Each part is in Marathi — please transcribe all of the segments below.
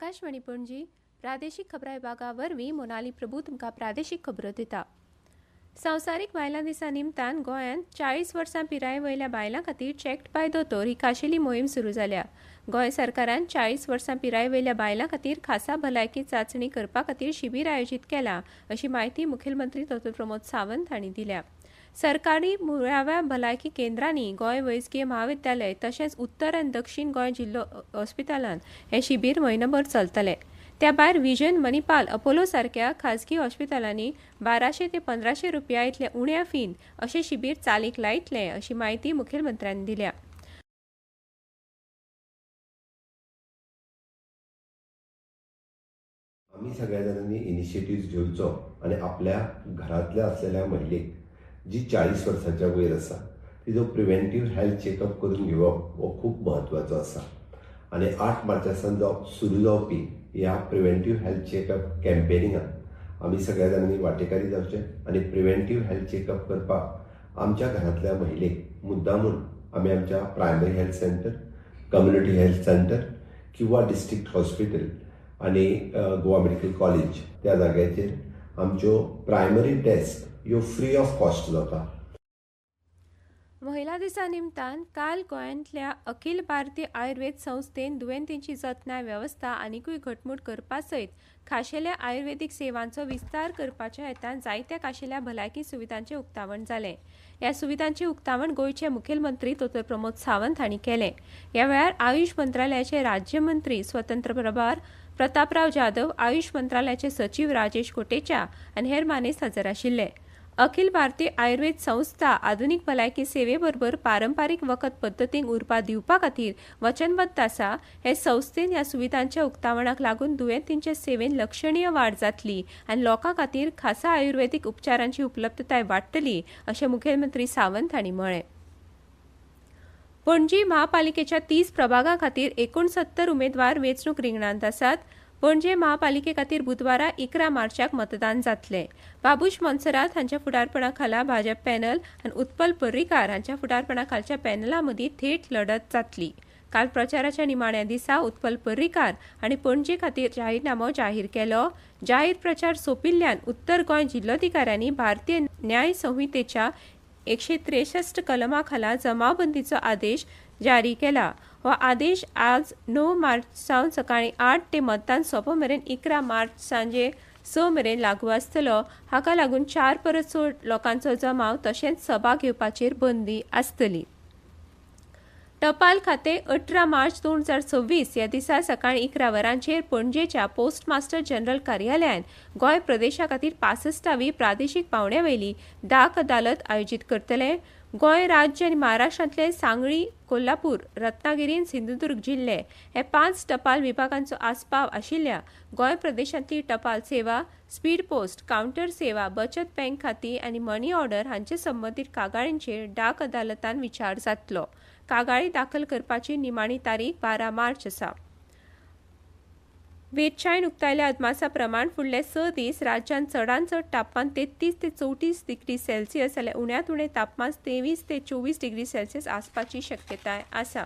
आकाशवाणी पणजी प्रादेशीक खबरां विभागा वरवीं मोनाली प्रभू तुमकां प्रादेशीक खबरो दिता। संवसारीक बायलां दिसा निमतान गोंयांत 40 वर्सां पिराये वयल्या बायलां खातीर चॅक्ड बाय दोतोर ही खाशेली मोहीम सुरू जाल्या। गोंय सरकारान 40 वर्सां पिराये वयल्या बायलां खातीर खासा भलायकी चांचणी करपा खातीर शिबीर आयोजीत केलां, अशी माहिती मुखेलमंत्री डॉ प्रमोद सावंत हांणी दिल्या। सरकारी मुळाव्या भलायकी केंद्रांनी गोंय वैजकीय महाविद्यालय तशेंच उत्तर आनी दक्षिण गोंय जिल्लो हॉस्पिटलांत हे शिबीर म्हयनोभर चलतले। त्या भायर विजन, मणिपाल, अपोलो सारख्या खाजगी हॉस्पिटलांनी 1200 ते 1500 रुपया इतले उण्या फीन अशें शिबीर चालीक लायतले, अशी माहिती मुखेलमंत्र्यांनी दिल्या। आम्ही सगळ्या जाणांनी इनिशिएटिव्ह घेवचो आणि आपल्या घरातल्या असलेल्या महिलेक जी 40 वर्सांच्या वयर आसा तिजो प्रिव्हेंटिव्ह हेल्थ चेकअप करून घेवप हो खूप महत्वाचो आसा आणि 8 मार्चासान सुरू जावपी ह्या प्रिव्हेंटिव्ह हेल्थ चेकअप कॅम्पेनिंगात आम्ही सगळ्या जाणांनी वांटेकारी जावचे आणि प्रिव्हेंटिव्ह हेल्थ चेकअप करपाक आमच्या घरातल्या महिलेक मुद्दामून आम्ही आमच्या primary health centre, community health centre किंवा डिस्ट्रिक्ट हॉस्पिटल आणि गोवा मेडिकल कॉलेज त्या जाग्याचेर आमच्यो प्रायमरी टेस्ट ह्यो फ्री ऑफ कॉस्ट जाता। महिला दिसा निमतान काल गोंयांतल्या अखिल भारतीय आयुर्वेद संस्थेन दुयेंतींची जतनाय वेवस्था आनीकूय घटमूट करपा सयत खाशेल्या आयुर्वेदीक सेवांचो विस्तार करपाच्या हेतान जायत्या खाशेल्या भलायकी सुविधांचें उक्तावण जालें। ह्या सुविधांचें उक्तावण गोंयचे मुखेलमंत्री डॉ प्रमोद सावंत हांणी केलें। ह्या वेळार आयुष मंत्रालयाचे राज्यमंत्री स्वतंत्र प्रभार प्रतापराव जाधव, आयुष मंत्रालयाचे सचिव राजेश कोटेचा आनी हेर मानेस्त हजर आशिल्ले। अखिल भारतीय आयुर्वेद संस्था आधुनीक भलायकी सेवेबरोबर पारंपारीक वखद पद्दतींक उर्बा दिवपा खातीर वचनबद्ध आसा। हे संस्थेन ह्या सुविधांच्या उक्तावणाक लागून दुयेंतींचे सेवेन लक्षणीय वाड जातली आनी लोकां खातीर खासा आयुर्वेदीक उपचारांची उपलब्धताय वाडटली, अशें मुखेलमंत्री सावंत हांणी म्हळें। पणजी महापालिकेच्या 30 प्रभागां खातीर 69 उमेदवार वेंचणूक रिंगणांत आसात। पणजे महापालिके खातीर बुधवारा 11 मार्चाक मतदान जातलें। बाबूश मोन्सरात हांच्या फुडारपणा खाला भाजप पॅनल आनी उत्पल पर्रीकार हांच्या फुडारपणा खालच्या पॅनला मदीं थेट लढत जातली। काल प्रचाराच्या निमाण्या दिसा उत्पल पर्रीकार हांणी पणजे खातीर जाहीरनामो जाहीर केलो। जाहीर प्रचार सोंपिल्ल्यान उत्तर गोंय जिल्लोधिकाऱ्यांनी भारतीय न्याय संहितेच्या 163 कलमा खाला जमावबंदीचो आदेश जारी केला। हो आदेश आज 9 मार्च सावन सकाळी 8 ते मतदान सोंपो मेरेन 11 मार्च सांजे 6 मेरेन लागू आसतलो। हाका लागून 4 परस चड लोकांचो जमाव तशेंच सभा घेवपाचेर बंदी आसतली। टपाल खातें 18 मार्च 2026 ह्या दिसा सकाळी 11 वरांचेर पणजेच्या पोस्ट मास्टर जनरल कार्यालयान गोंय प्रदेशा खातीर 65वी प्रादेशीक पावंड्यावेली दाख अदालत आयोजीत करतले। गोंय राज्य आनी महाराष्ट्रांतले सांगळी, कोल्हापूर, रत्नागिरी आनी सिंधुदुर्ग जिल्हे हे 5 टपाल विभागांचो आस्पाव आशिल्ल्या गोंय प्रदेशांतली टपाल सेवा, स्पीड पोस्ट, कावंटर सेवा, बचत बँक खाती आनी मनी ऑर्डर हांचे संबंदीत कागाळींचेर डाक अदालतान विचार जातलो। कागाळी दाखल करपाची निमाणी तारीख 12 मार्च आसा। वेधशाळेन उक्तायल्या अदमासा प्रमाण फुडले 6 दीस राज्यांत चडांत चड तापमान 33 ते 34 डिग्री सेल्सियस जाल्यार उण्यांत उणें तापमान 23 ते 24 डिग्री सेल्सियस आसपाची शक्यताय आसा।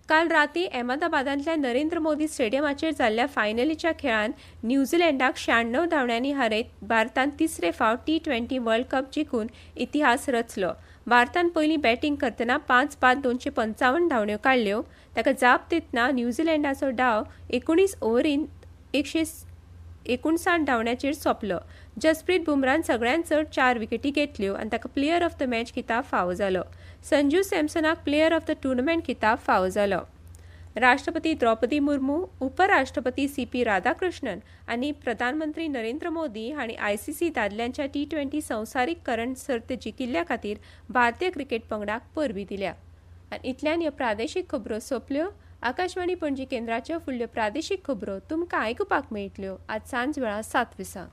काल राती अहमदाबादांतल्या नरेंद्र मोदी स्टेडियमाचेर जाल्ल्या फायनलीच्या खेळांत न्यूझीलंडाक 96 धांवड्यांनी हारयत भारतान तिसरे फावट T20 वर्ल्ड कप जिखून इतिहास रचलो। भारतान पयलीं बॅटिंग करतना 5 बाद 255 धांवड्यो काडल्यो। ताका जाप दितना न्यूझीलंडाचो डाव 19 ओव्हरींत 159 धांवड्यांचेर सोंपलो। जसप्रीत बुमरान सगळ्यांत चड 4 विकेटी घेतल्यो आनी ताका प्लेयर ऑफ द मॅच किताब फावो जालो। संजू सॅमसनाक प्लेयर ऑफ द टुर्नामेंट किताब फावो जालो। राष्ट्रपती द्रौपदी मुर्मू, उपराष्ट्रपती CP राधाकृष्णन आनी प्रधानमंत्री नरेंद्र मोदी हांणी ICC दादल्यांच्या T20 संवसारीक करंड सर्त जिखिल्ल्या खातीर भारतीय क्रिकेट पंगडाक परबीं दिल्या। आनी इतल्यान ह्यो प्रादेशीक खबरो सोंपल्यो। आकाशवाणी पणजी केंद्राच्यो फुडल्यो प्रादेशीक खबरो तुमकां आयकुपाक मेळटल्यो आज सांज वेळा 7 विसां।